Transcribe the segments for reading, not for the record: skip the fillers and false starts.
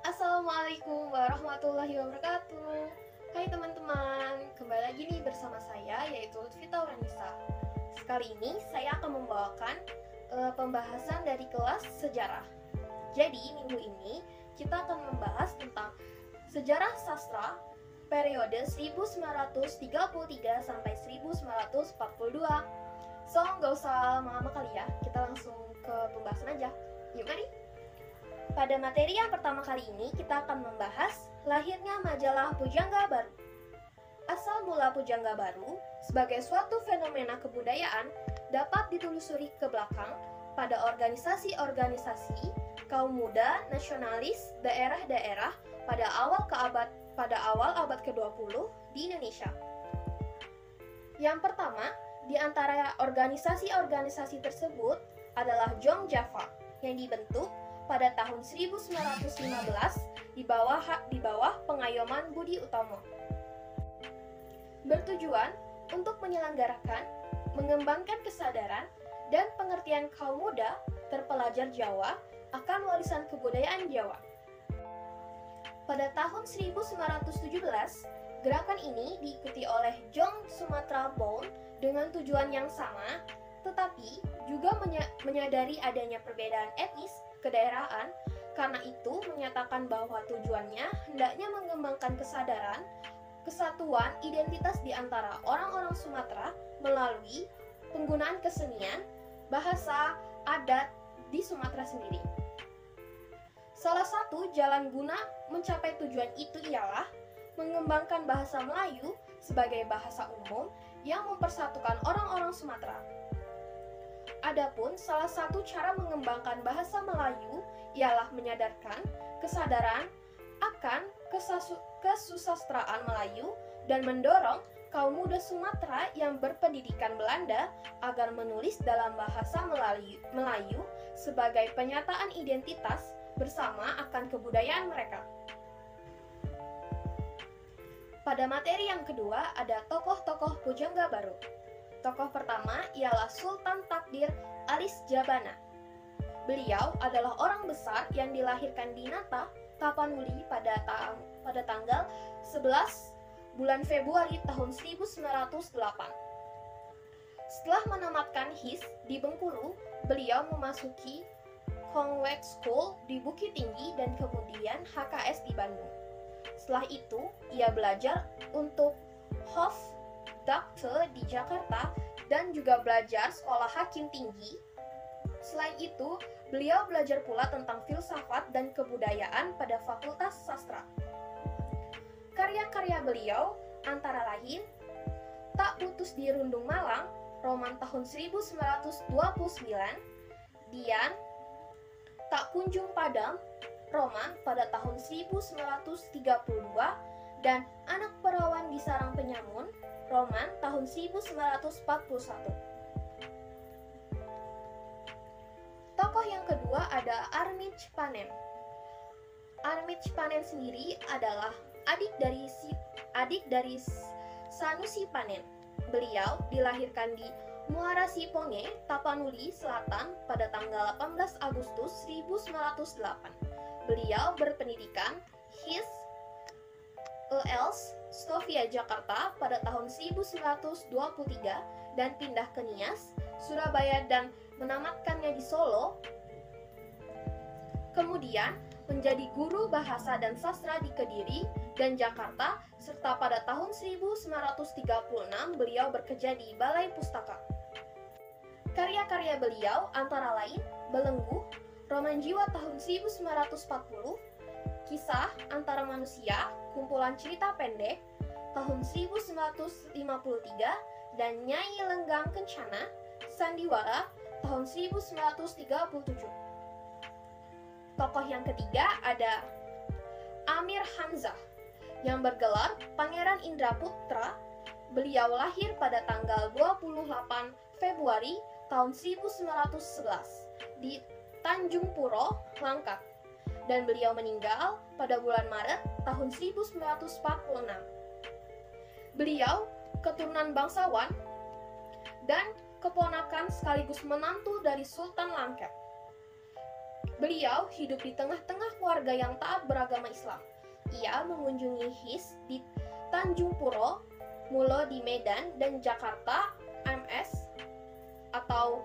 Assalamualaikum warahmatullahi wabarakatuh. Hai teman-teman, kembali lagi nih bersama saya yaitu Lutfita Auranisa. Sekali ini saya akan membawakan pembahasan dari kelas sejarah. Jadi minggu ini kita akan membahas tentang sejarah sastra periode 1933 sampai 1942. So, nggak usah lama-lama kali ya, kita langsung ke pembahasan aja. Yuk mari. Pada materi yang pertama kali ini, kita akan membahas lahirnya majalah Pujangga Baru. Asal mula Pujangga Baru sebagai suatu fenomena kebudayaan dapat ditelusuri ke belakang pada organisasi-organisasi kaum muda nasionalis daerah-daerah pada awal abad ke-20 di Indonesia. Yang pertama, di antara organisasi-organisasi tersebut adalah Jong Java yang dibentuk pada tahun 1915 di bawah pengayoman Budi Utomo. Bertujuan untuk menyelenggarakan, mengembangkan kesadaran dan pengertian kaum muda terpelajar Jawa akan warisan kebudayaan Jawa. Pada tahun 1917, gerakan ini diikuti oleh Jong Sumatera Bound dengan tujuan yang sama, tetapi juga menyadari adanya perbedaan etnis kedaerahan, karena itu menyatakan bahwa tujuannya hendaknya mengembangkan kesadaran, kesatuan identitas di antara orang-orang Sumatera melalui penggunaan kesenian, bahasa, adat di Sumatera sendiri. Salah satu jalan guna mencapai tujuan itu ialah mengembangkan bahasa Melayu sebagai bahasa umum yang mempersatukan orang-orang Sumatera. Adapun salah satu cara mengembangkan bahasa Melayu ialah menyadarkan kesadaran akan kesusastraan Melayu dan mendorong kaum muda Sumatera yang berpendidikan Belanda agar menulis dalam bahasa Melayu sebagai penyataan identitas bersama akan kebudayaan mereka. Pada materi yang kedua ada tokoh-tokoh Pujangga Baru. Tokoh pertama ialah Sultan Takdir Alis Jabana. Beliau adalah orang besar yang dilahirkan di Nata, Tapanuli pada tanggal 11 bulan Februari tahun 1908. Setelah menamatkan HIS di Bengkulu, beliau memasuki Convent School di Bukit Tinggi dan kemudian HKS di Bandung. Setelah itu, ia belajar untuk Hofdokter di Jakarta dan juga belajar sekolah hakim tinggi. Selain itu, beliau belajar pula tentang filsafat dan kebudayaan pada Fakultas Sastra. Karya-karya beliau antara lain Tak Putus di Rundung Malang, roman tahun 1929, Dian, Tak Kunjung Padam, roman pada tahun 1932, dan Anak Perawan di Sarang Penyamun, roman tahun 1941. Tokoh yang kedua ada Armij Panen. Armij Panen sendiri adalah adik dari Sanusi Panen. Beliau dilahirkan di Muara Siponge, Tapanuli Selatan pada tanggal 18 Agustus 1908. Beliau berpendidikan HIS ELS Stovia Jakarta pada tahun 1923 dan pindah ke Nias, Surabaya dan menamatkannya di Solo. Kemudian menjadi guru bahasa dan sastra di Kediri dan Jakarta, serta pada tahun 1936 beliau bekerja di Balai Pustaka. Karya-karya beliau antara lain Belenggu, Roman Jiwa tahun 1940, Kisah Antara Manusia, kumpulan cerita pendek tahun 1953, dan Nyai Lenggang Kencana, Sandiwara tahun 1937. Tokoh yang ketiga ada Amir Hamzah yang bergelar Pangeran Indraputra Beliau lahir pada tanggal 28 Februari tahun 1911 di Tanjung Puro, Langkat, dan beliau meninggal pada bulan Maret tahun 1946. Beliau keturunan bangsawan dan keponakan sekaligus menantu dari Sultan Langkat. Beliau hidup di tengah-tengah keluarga yang taat beragama Islam. Ia mengunjungi HIS di Tanjung Puro, Mulo di Medan, dan Jakarta MS atau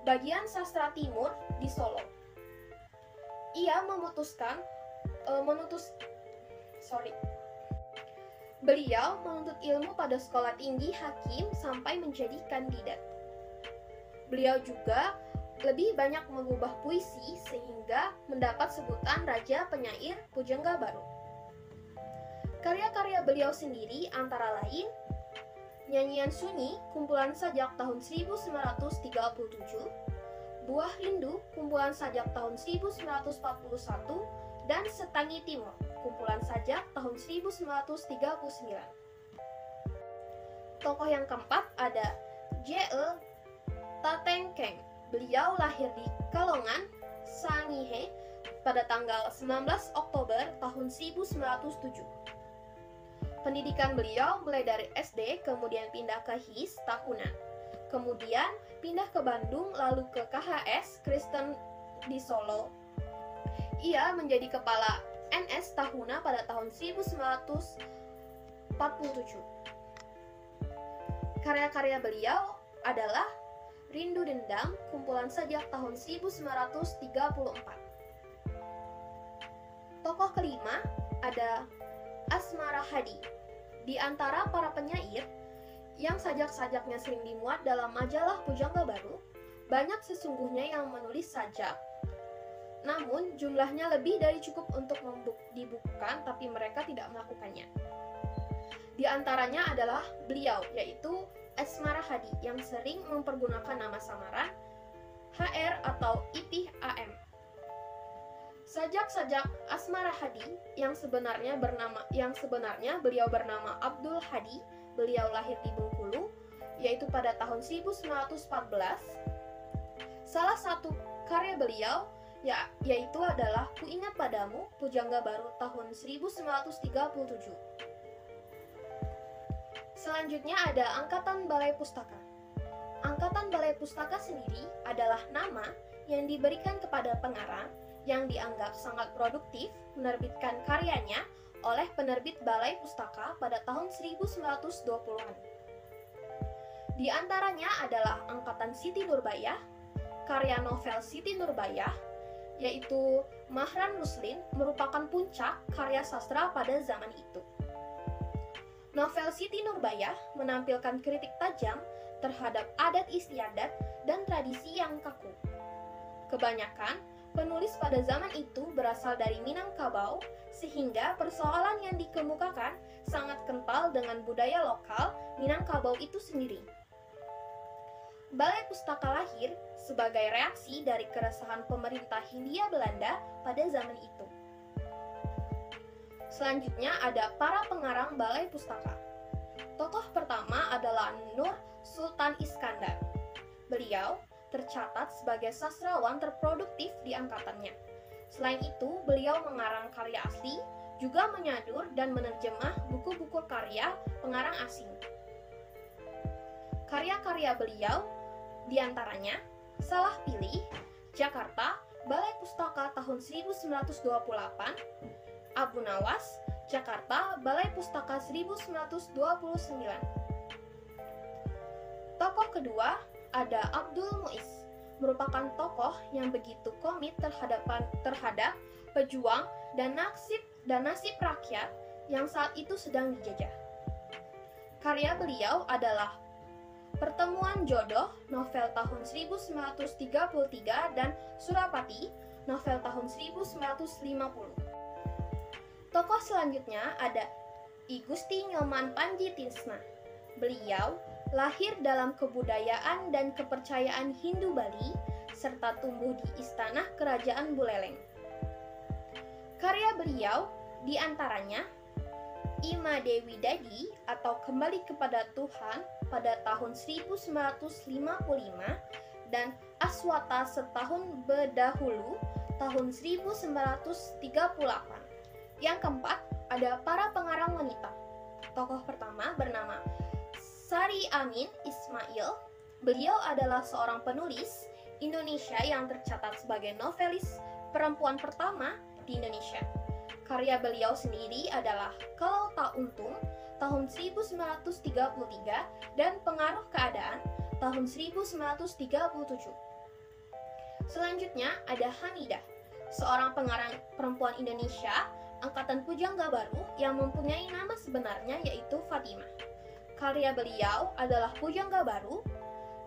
bagian sastra timur di Solo. Ia Beliau menuntut ilmu pada sekolah tinggi hakim sampai menjadi kandidat. Beliau juga lebih banyak mengubah puisi sehingga mendapat sebutan Raja Penyair Pujangga Baru. Karya-karya beliau sendiri antara lain Nyanyian Sunyi, kumpulan sajak tahun 1937, Buah Rindu, kumpulan sajak tahun 1941, dan Setangi Timur, kumpulan sajak tahun 1939. Tokoh yang keempat ada J.E. Tatengkeng. Beliau lahir di Kalongan, Sangihe pada tanggal 19 Oktober tahun 1907. Pendidikan beliau mulai dari SD, kemudian pindah ke HIS tahunan. Kemudian pindah ke Bandung, lalu ke KHS Kristen di Solo. Ia menjadi kepala NS Tahuna pada tahun 1947. Karya-karya beliau adalah Rindu Dendam, kumpulan sajak tahun 1934. Tokoh kelima ada Asmara Hadi. Di antara para penyair yang sajak-sajaknya sering dimuat dalam majalah Pujangga Baru, banyak sesungguhnya yang menulis sajak. Namun jumlahnya lebih dari cukup untuk dibukukan, tapi mereka tidak melakukannya. Di antaranya adalah beliau, yaitu Asmara Hadi, yang sering mempergunakan nama samaran HR atau IPIH AM. Sajak-sajak Asmara Hadi yang sebenarnya beliau bernama Abdul Hadi, beliau lahir di Bengkulu, yaitu pada tahun 1914. Salah satu karya beliau yaitu adalah Ku Ingat Padamu, Pujangga Baru tahun 1937. Selanjutnya ada Angkatan Balai Pustaka. Angkatan Balai Pustaka sendiri adalah nama yang diberikan kepada pengarang yang dianggap sangat produktif menerbitkan karyanya oleh penerbit Balai Pustaka pada tahun 1920-an. Di antaranya adalah Angkatan Siti Nurbaya, karya novel Siti Nurbaya, yaitu Mahran Muslin, merupakan puncak karya sastra pada zaman itu. Novel Siti Nurbaya menampilkan kritik tajam terhadap adat istiadat dan tradisi yang kaku. Kebanyakan penulis pada zaman itu berasal dari Minangkabau, sehingga persoalan yang dikemukakan sangat kental dengan budaya lokal Minangkabau itu sendiri. Balai Pustaka lahir sebagai reaksi dari keresahan pemerintah Hindia Belanda pada zaman itu. Selanjutnya ada para pengarang Balai Pustaka. Tokoh pertama adalah Nur Sultan Iskandar. Beliau tercatat sebagai sastrawan terproduktif di angkatannya. Selain itu, beliau mengarang karya asli, juga menyadur dan menerjemah buku-buku karya pengarang asing. Karya-karya beliau diantaranya Salah Pilih, Jakarta, Balai Pustaka tahun 1928, Abu Nawas, Jakarta, Balai Pustaka 1929. Tokoh kedua ada Abdul Muiz, merupakan tokoh yang begitu komit terhadap pejuang dan nasib rakyat yang saat itu sedang dijajah. Karya beliau adalah Pertemuan Jodoh, novel tahun 1933, dan Surapati, novel tahun 1950. Tokoh selanjutnya ada I Gusti Nyoman Panji Tisna. Beliau lahir dalam kebudayaan dan kepercayaan Hindu Bali, serta tumbuh di istana Kerajaan Buleleng. Karya beliau diantaranya Ima Dewi Dadi atau Kembali Kepada Tuhan pada tahun 1955 dan Aswata Setahun Berdahulu tahun 1938. Yang keempat, ada para pengarang wanita. Tokoh pertama bernama Sari Amin Ismail. Beliau adalah seorang penulis Indonesia yang tercatat sebagai novelis perempuan pertama di Indonesia. Karya beliau sendiri adalah Kalau Tak Untung tahun 1933 dan Pengaruh Keadaan tahun 1937. Selanjutnya ada Hamidah, seorang pengarang perempuan Indonesia angkatan pujangga baru yang mempunyai nama sebenarnya yaitu Fatimah. Karya beliau adalah Pujangga Baru,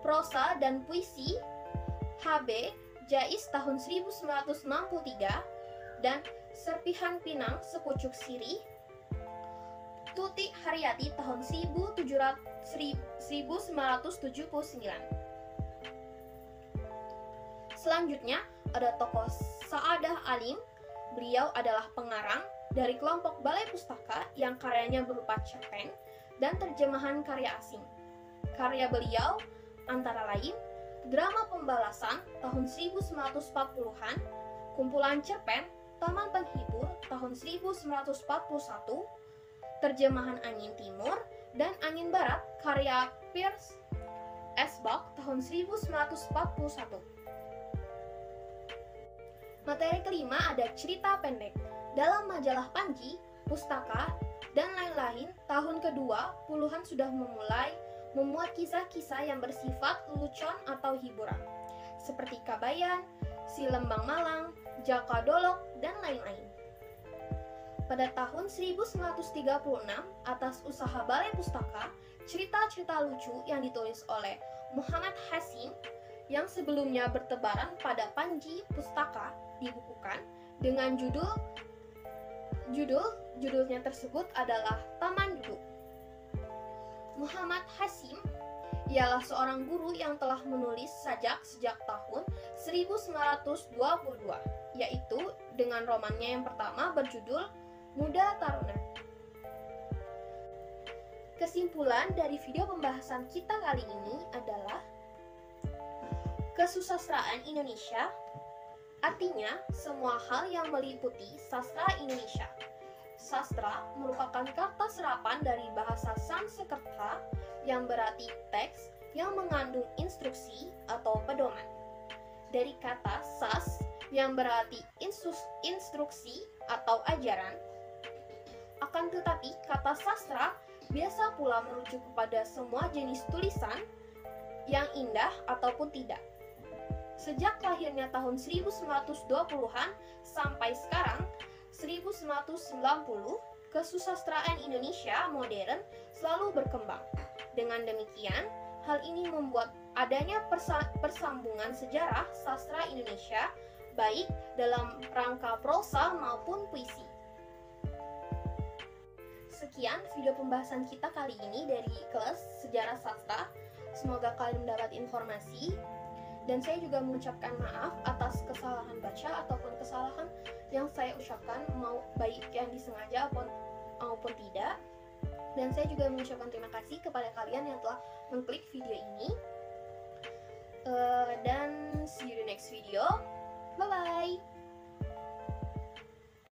Prosa dan Puisi, HB Jais tahun 1963 dan Serpihan Pinang Sepucuk Sirih, Tuti Haryati tahun 1979. Selanjutnya ada tokoh Sa'adah Alim. Beliau adalah pengarang dari kelompok Balai Pustaka yang karyanya berupa cerpen dan terjemahan karya asing. Karya beliau antara lain Drama Pembalasan tahun 1940-an, kumpulan cerpen Taman Penghibur tahun 1941, terjemahan Angin Timur dan Angin Barat karya Pierce S. Bach tahun 1941. Materi kelima ada cerita pendek. Dalam majalah Panji, Pustaka, dan lain-lain, tahun kedua puluhan sudah memulai memuat kisah-kisah yang bersifat lelucon atau hiburan, seperti Kabayan, Si Lembang Malang, Jaka Dolok, dan lain-lain. Pada tahun 1936, atas usaha Balai Pustaka, cerita-cerita lucu yang ditulis oleh Muhammad Hasim yang sebelumnya bertebaran pada Panji Pustaka dibukukan dengan judulnya tersebut adalah Taman Duduk. Muhammad Hasim ialah seorang guru yang telah menulis sejak tahun 1922, yaitu dengan romannya yang pertama berjudul Muda Taruna. Kesimpulan dari video pembahasan kita kali ini adalah kesusastraan Indonesia artinya semua hal yang meliputi sastra Indonesia. Sastra merupakan kata serapan dari bahasa Sanskerta yang berarti teks yang mengandung instruksi atau pedoman. Dari kata sas yang berarti instruksi atau ajaran. Akan tetapi kata sastra biasa pula merujuk kepada semua jenis tulisan yang indah ataupun tidak. Sejak lahirnya tahun 1920-an sampai sekarang 1990, kesusastraan Indonesia modern selalu berkembang. Dengan demikian, hal ini membuat adanya persambungan sejarah sastra Indonesia baik dalam rangka prosa maupun puisi. Sekian video pembahasan kita kali ini dari kelas Sejarah Sastra. Semoga kalian mendapat informasi. Dan saya juga mengucapkan maaf atas kesalahan baca ataupun kesalahan yang saya ucapkan, mau baik yang disengaja maupun tidak. Dan saya juga mengucapkan terima kasih kepada kalian yang telah mengklik video ini. Dan see you in the next video. Bye-bye!